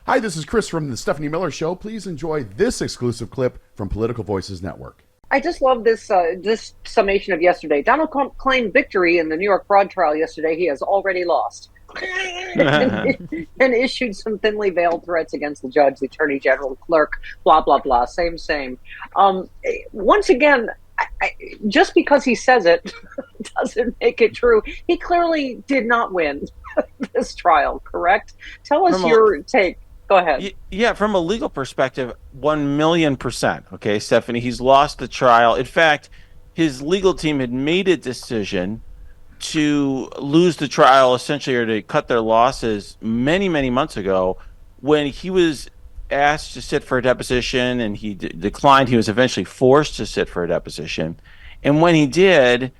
Hi, this is Chris from the Stephanie Miller Show. Please enjoy this exclusive clip from Political Voices Network. I just love this summation of yesterday. Donald Trump claimed victory in the New York fraud trial yesterday. He has already lost. and, and issued some thinly veiled threats against the judge, the attorney general, the clerk, blah, blah, blah. Same. Once again, just because he says it doesn't make it true. He clearly did not win this trial, correct? Tell us your take. Go ahead. Yeah, from a legal perspective, 1,000,000%. Okay, Stephanie, he's lost the trial. In fact, his legal team had made a decision to lose the trial essentially, or to cut their losses many, many months ago when he was asked to sit for a deposition and he declined. He was eventually forced to sit for a deposition. And when he did,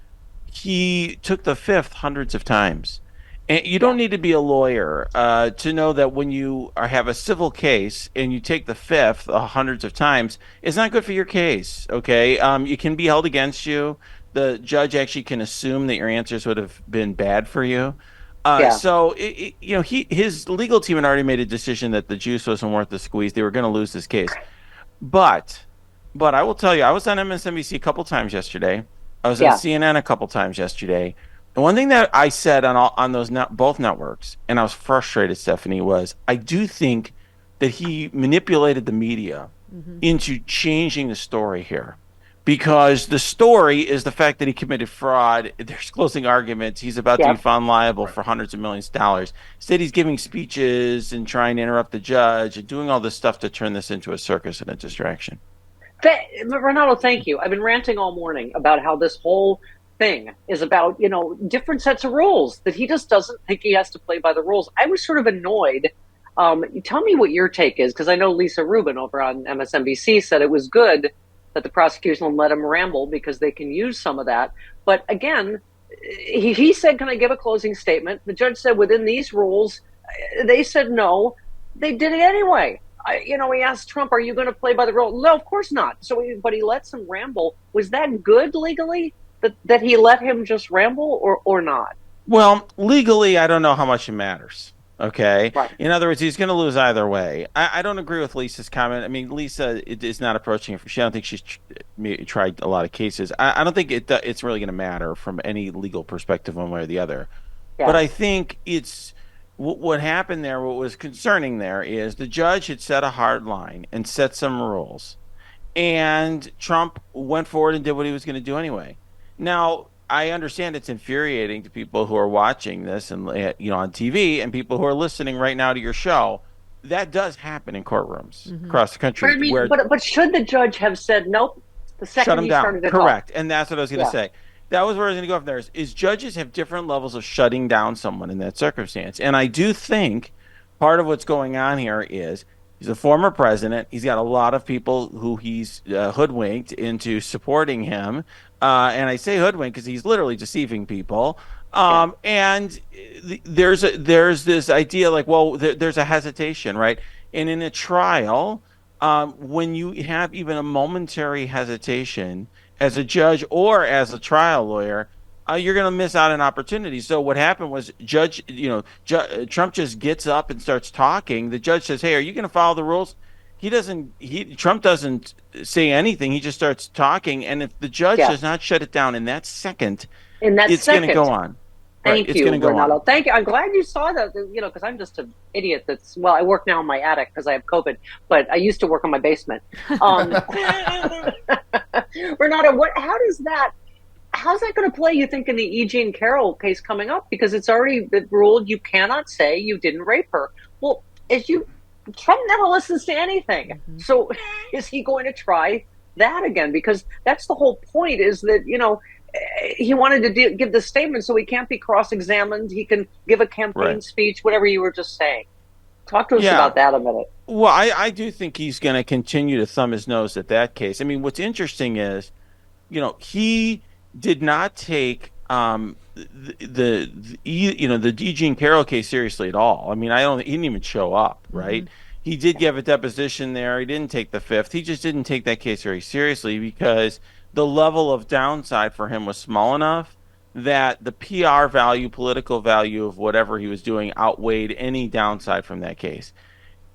he took the fifth hundreds of times. And you don't need to be a lawyer to know that when you have a civil case and you take the fifth hundreds of times, it's not good for your case. Okay, it can be held against you. The judge actually can assume that your answers would have been bad for you. So his legal team had already made a decision that the juice wasn't worth the squeeze. They were going to lose this case. But I will tell you, I was on MSNBC a couple times yesterday. I was on CNN a couple times yesterday. And one thing that I said on those both networks, and I was frustrated, Stephanie, was I do think that he manipulated the media into changing the story here, because the story is the fact that he committed fraud. There's closing arguments. He's about to be found liable for hundreds of millions of dollars. Instead, he's giving speeches and trying to interrupt the judge and doing all this stuff to turn this into a circus and a distraction. Renato, thank you. I've been ranting all morning about how this whole thing is about, different sets of rules, that he just doesn't think he has to play by the rules. I was sort of annoyed. Tell me what your take is, because I know Lisa Rubin over on MSNBC said it was good that the prosecution let him ramble because they can use some of that. But again, he said, can I give a closing statement? The judge said within these rules. They said no. They did it anyway. He asked Trump, are you going to play by the rules? No, of course not. But he lets him ramble. Was that good legally? That he let him just ramble or not? Well, legally, I don't know how much it matters. Okay. Right. In other words, he's going to lose either way. I don't agree with Lisa's comment. I mean, Lisa is not approaching it. I don't think she's tried a lot of cases. I don't think it's really going to matter from any legal perspective one way or the other. Yeah. But I think it's what happened there, what was concerning there is the judge had set a hard line and set some rules. And Trump went forward and did what he was going to do anyway. Now, I understand it's infuriating to people who are watching this and on TV, and people who are listening right now to your show. That does happen in courtrooms across the country. But should the judge have said nope the second shut him he down? Started to Correct, talk? And that's what I was going to say. That was where I was going to go from there. Is judges have different levels of shutting down someone in that circumstance, and I do think part of what's going on here is he's a former president. He's got a lot of people who he's hoodwinked into supporting him. And I say hoodwink because he's literally deceiving people. And there's this idea like, well, there's a hesitation, right? And in a trial, when you have even a momentary hesitation as a judge or as a trial lawyer, you're going to miss out on opportunity. So what happened was Trump just gets up and starts talking. The judge says, hey, are you going to follow the rules? Trump doesn't say anything. He just starts talking. And if the judge does not shut it down in that second, it's going to go on. Thank you, Renato. Thank you. I'm glad you saw that, because I'm just an idiot I work now in my attic because I have COVID, but I used to work in my basement. Renato, how's that going to play, you think, in the E. Jean Carroll case coming up? Because it's already been ruled you cannot say you didn't rape her. Well, Trump never listens to anything. So is he going to try that again? Because that's the whole point, is that, he wanted to give the statement so he can't be cross-examined. He can give a campaign speech, whatever you were just saying. Talk to us about that a minute. Well, I do think he's going to continue to thumb his nose at that case. I mean, what's interesting is, he did not take the E. Jean Carroll case seriously at all. I mean, he didn't even show up, right? He did give a deposition there. He didn't take the fifth. He just didn't take that case very seriously because the level of downside for him was small enough that the PR value, political value of whatever he was doing outweighed any downside from that case.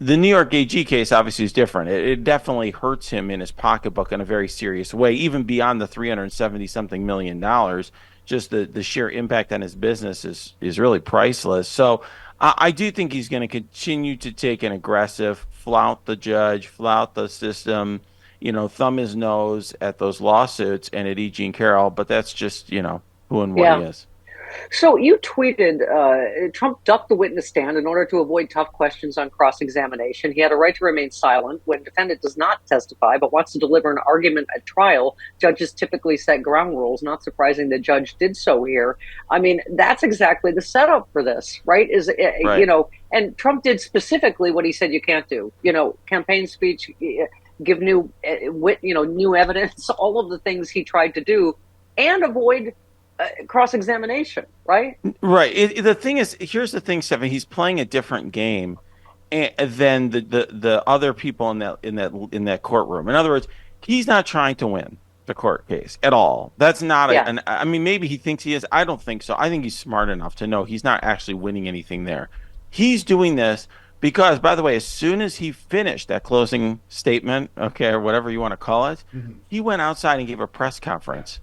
The New York AG case obviously is different. It definitely hurts him in his pocketbook in a very serious way, even beyond the 370 something million dollars. Just the sheer impact on his business is really priceless. So I do think he's going to continue to take an aggressive, flout the judge, flout the system, thumb his nose at those lawsuits and at E. Jean Carroll. But that's just, who and what he Yeah. is. So you tweeted Trump ducked the witness stand in order to avoid tough questions on cross-examination. He had a right to remain silent when defendant does not testify but wants to deliver an argument at trial. Judges typically set ground rules. Not surprising the judge did so here. I mean, that's exactly the setup for this, right? Right. And Trump did specifically what he said you can't do. Campaign speech, give new evidence, all of the things he tried to do, and avoid cross-examination, right? Right. The thing is, here's the thing, Stephen. He's playing a different game than the other people in that courtroom. In other words, he's not trying to win the court case at all. That's not Yeah. I mean, maybe he thinks he is. I don't think so. I think he's smart enough to know he's not actually winning anything there. He's doing this because, by the way, as soon as he finished that closing statement, okay, or whatever you want to call it, he went outside and gave a press conference.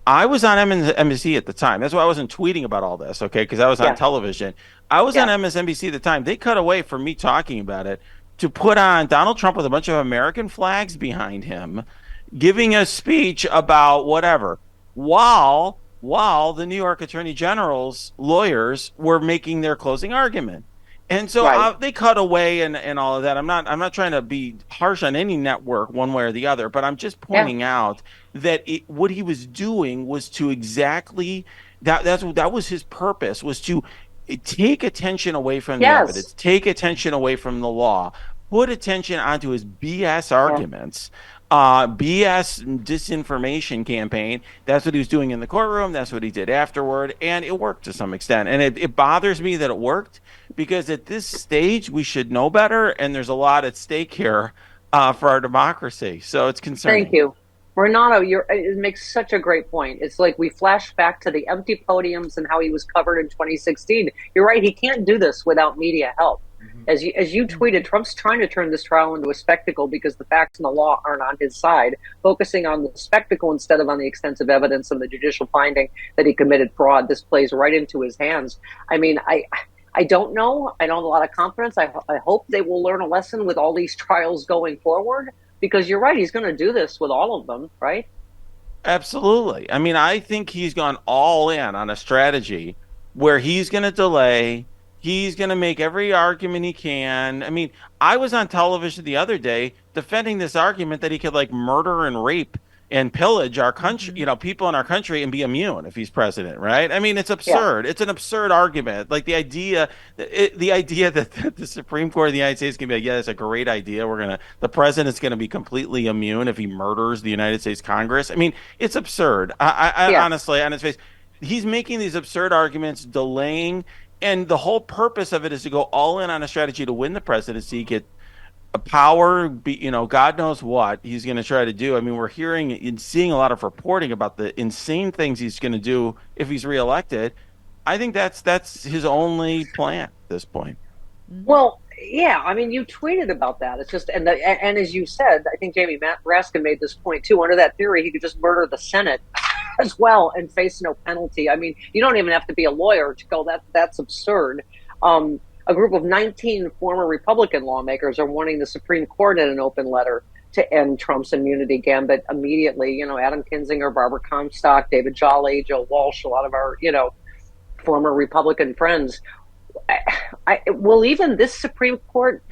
I was on MSNBC at the time. That's why I wasn't tweeting about all this, okay? Because I was on Yeah. television. I was on Yeah. MSNBC at the time. They cut away from me talking about it to put on Donald Trump with a bunch of American flags behind him, giving a speech about whatever, while the New York Attorney General's lawyers were making their closing argument. And so Right. they cut away and all of that. I'm not trying to be harsh on any network one way or the other, but I'm just Yeah. pointing out that what he was doing was to exactly that was his purpose, was to take attention away from the Yes. evidence, take attention away from the law, put attention onto his BS Yeah. arguments, BS disinformation campaign. That's what he was doing in the courtroom. That's what he did afterward, and it worked to some extent. And it bothers me that it worked because at this stage we should know better, and there's a lot at stake here for our democracy. So it's concerning. Thank you. Renato, it makes such a great point. It's like we flash back to the empty podiums and how he was covered in 2016. You're right. He can't do this without media help. As you tweeted, Trump's trying to turn this trial into a spectacle because the facts and the law aren't on his side, focusing on the spectacle instead of on the extensive evidence and the judicial finding that he committed fraud. This plays right into his hands. I mean, I don't know. I don't have a lot of confidence. I hope they will learn a lesson with all these trials going forward, because you're right. He's going to do this with all of them, right? Absolutely. I mean, I think he's gone all in on a strategy where he's going to delay. He's going to make every argument he can. I mean, I was on television the other day defending this argument that he could like murder and rape and pillage our country, people in our country and be immune if he's president, right? I mean, it's Yeah. absurd. It's an absurd argument. Like the idea that the Supreme Court of the United States can be like, yeah, that's a great idea. The president's going to be completely immune if he murders the United States Congress. I mean, it's absurd. I Yeah. honestly, on his face, he's making these absurd arguments, delaying, and the whole purpose of it is to go all in on a strategy to win the presidency, get a power, God knows what he's going to try to do. I mean, we're hearing and seeing a lot of reporting about the insane things he's going to do if he's reelected. I think that's his only plan at this point. Well, yeah. I mean, you tweeted about that. It's just, and as you said, I think Jamie Raskin made this point too. Under that theory, he could just murder the Senate as well and face no penalty. I mean, you don't even have to be a lawyer to go, that's absurd. A group of 19 former Republican lawmakers are warning the Supreme Court in an open letter to end Trump's immunity gambit immediately. Adam Kinzinger, Barbara Comstock, David Jolly, Joe Walsh, a lot of our, former Republican friends. Will even this Supreme Court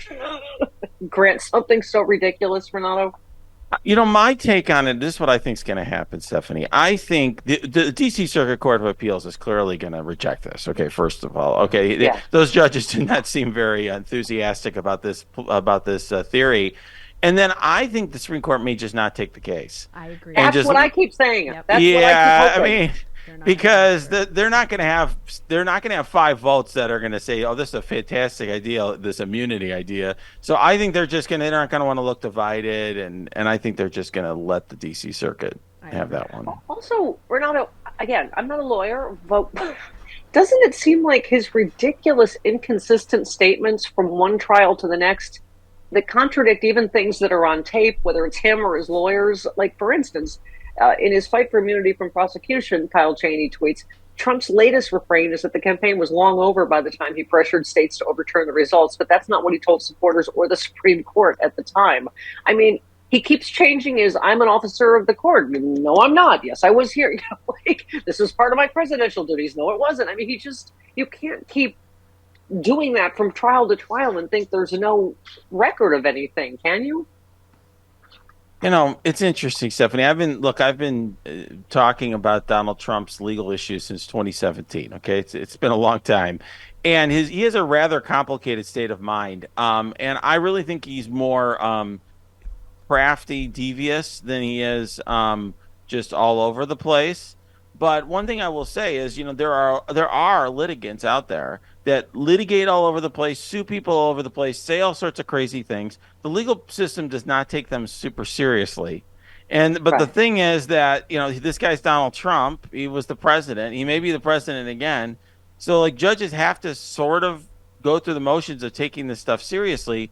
grant something so ridiculous, Renato? My take on it, this is what I think is going to happen, Stephanie. I think the D.C. Circuit Court of Appeals is clearly going to reject this. Okay, first of all, okay, Yeah. those judges do not seem very enthusiastic about this theory, and then I think the Supreme Court may just not take the case. I agree. That's what I keep saying. Yep. That's Yeah, what I keep hoping. mean, They're not because gonna they're not going to have 5 votes that are going to say, "Oh, this is a fantastic idea, this immunity idea." So I think they're not going to want to look divided, and I think they're just going to let the D.C. Circuit have that one. Also, Renato, again, I'm not a lawyer, but doesn't it seem like his ridiculous, inconsistent statements from one trial to the next that contradict even things that are on tape, whether it's him or his lawyers? Like, for instance, in his fight for immunity from prosecution, Kyle Cheney tweets, Trump's latest refrain is that the campaign was long over by the time he pressured states to overturn the results, but that's not what he told supporters or the Supreme Court at the time. I mean, he keeps changing his "I'm an officer of the court." No, I'm not. Yes, I was here. Like, this is part of my presidential duties. No, it wasn't. I mean, you can't keep doing that from trial to trial and think there's no record of anything, can you? It's interesting, Stephanie. I've been talking about Donald Trump's legal issues since 2017. Okay, it's been a long time, and he has a rather complicated state of mind. And I really think he's more crafty, devious than he is just all over the place. But one thing I will say is, there are litigants out there that litigate all over the place, sue people all over the place, say all sorts of crazy things. The legal system does not take them super seriously. But the thing is that, this guy's Donald Trump. He was the president. He may be the president again. So like judges have to sort of go through the motions of taking this stuff seriously.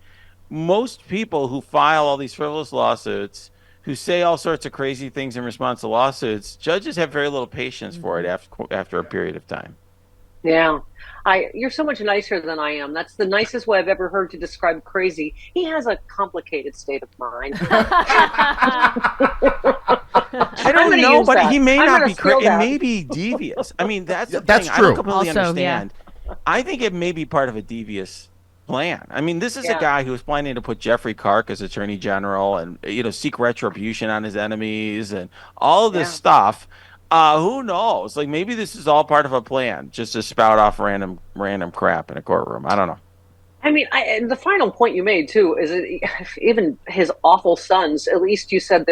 Most people who file all these frivolous lawsuits, who say all sorts of crazy things in response to lawsuits, judges have very little patience for it after a period of time. Yeah. You're so much nicer than I am. That's the nicest way I've ever heard to describe crazy. He has a complicated state of mind. I don't know, but he may not be crazy. It may be devious. I mean, that's the that's thing. true. I don't completely Also, understand. Yeah. I think it may be part of a devious plan. I mean, this is a guy who was planning to put Jeffrey Clark as Attorney General and, seek retribution on his enemies and all of this stuff. Who knows? Like, maybe this is all part of a plan, just to spout off random crap in a courtroom. I don't know. I mean, the final point you made too is even his awful sons. At least you said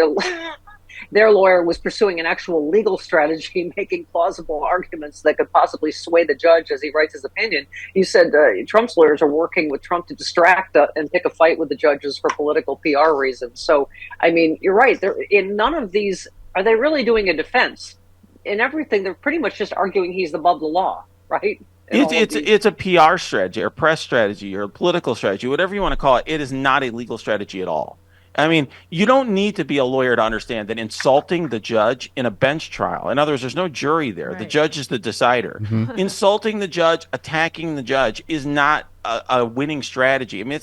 their lawyer was pursuing an actual legal strategy, making plausible arguments that could possibly sway the judge as he writes his opinion. You said Trump's lawyers are working with Trump to distract and pick a fight with the judges for political PR reasons. So, I mean, you're right. In none of these are they really doing a defense. In everything, they're pretty much just arguing he's above the law, right? It's a PR strategy or press strategy or political strategy, whatever you want to call it. It is not a legal strategy at all. I mean, you don't need to be a lawyer to understand that insulting the judge in a bench trial, in other words, there's no jury there. Right. The judge is the decider. Mm-hmm. Insulting the judge, attacking the judge is not a winning strategy. I mean,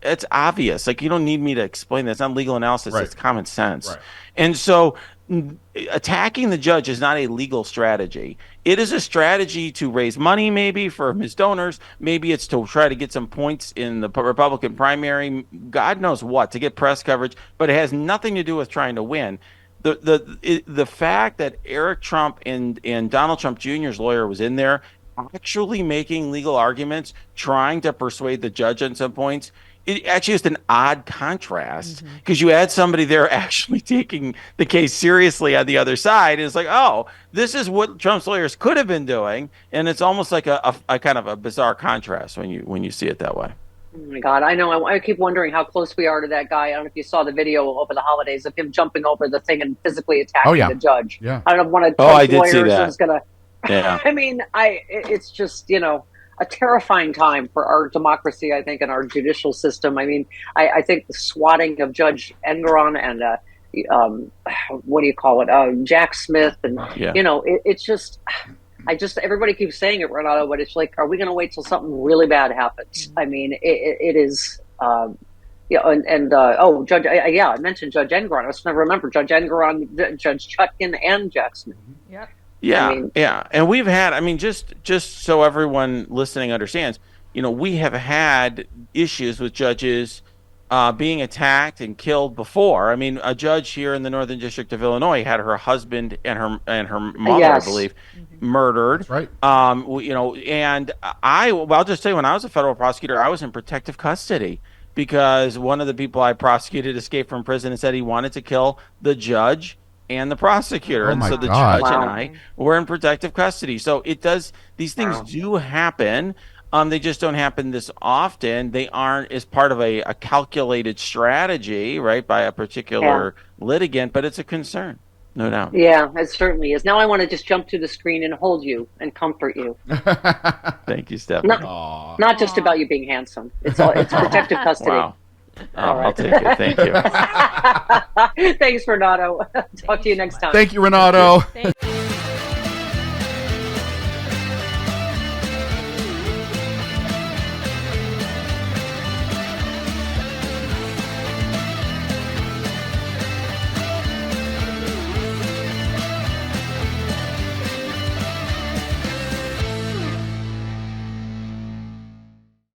it's obvious. Like, you don't need me to explain that. It's not legal analysis. Right. It's common sense. Right. And so attacking the judge is not a legal strategy. It is a strategy to raise money, maybe for his donors. Maybe it's to try to get some points in the Republican primary. God knows what, to get press coverage. But it has nothing to do with trying to win. The fact that Eric Trump and Donald Trump Jr.'s lawyer was in there actually making legal arguments, trying to persuade the judge on some points, it actually is an odd contrast because you had somebody there actually taking the case seriously on the other side. And it's like, oh, this is what Trump's lawyers could have been doing. And it's almost like a kind of a bizarre contrast when you see it that way. Oh my God, I know. I keep wondering how close we are to that guy. I don't know if you saw the video over the holidays of him jumping over the thing and physically attacking the judge. Yeah. I don't know if one of Trump's I did lawyers see that. Is going to. Yeah. I mean, it's just, a terrifying time for our democracy, I think, and our judicial system. I mean, I think the swatting of Judge Engoron and what do you call it, Jack Smith, and it's just, everybody keeps saying it, Renato, but it's like, are we going to wait till something really bad happens? I mean, it is. Judge, I mentioned Judge Engoron. I was going to remember Judge Engoron, Judge Chutkin, and Jack Smith. Yep. Yeah. And we've had, just so everyone listening understands, we have had issues with judges being attacked and killed before. I mean, a judge here in the Northern District of Illinois had her husband and her mother, I believe, murdered. That's right. And I'll just say, when I was a federal prosecutor, I was in protective custody because one of the people I prosecuted escaped from prison and said he wanted to kill the judge and the prosecutor. Oh, and so the judge and I were in protective custody. So these things do happen. They just don't happen this often. They aren't as part of a calculated strategy, right, by a particular litigant, but it's a concern. No doubt. Yeah, it certainly is. Now I want to just jump to the screen and hold you and comfort you. Thank you, Stephanie. Not just about you being handsome. It's protective custody. Wow. All right. I'll take it. Thank you. Thanks, Renato. Talk to you next time. Thank you, Renato. Thank you.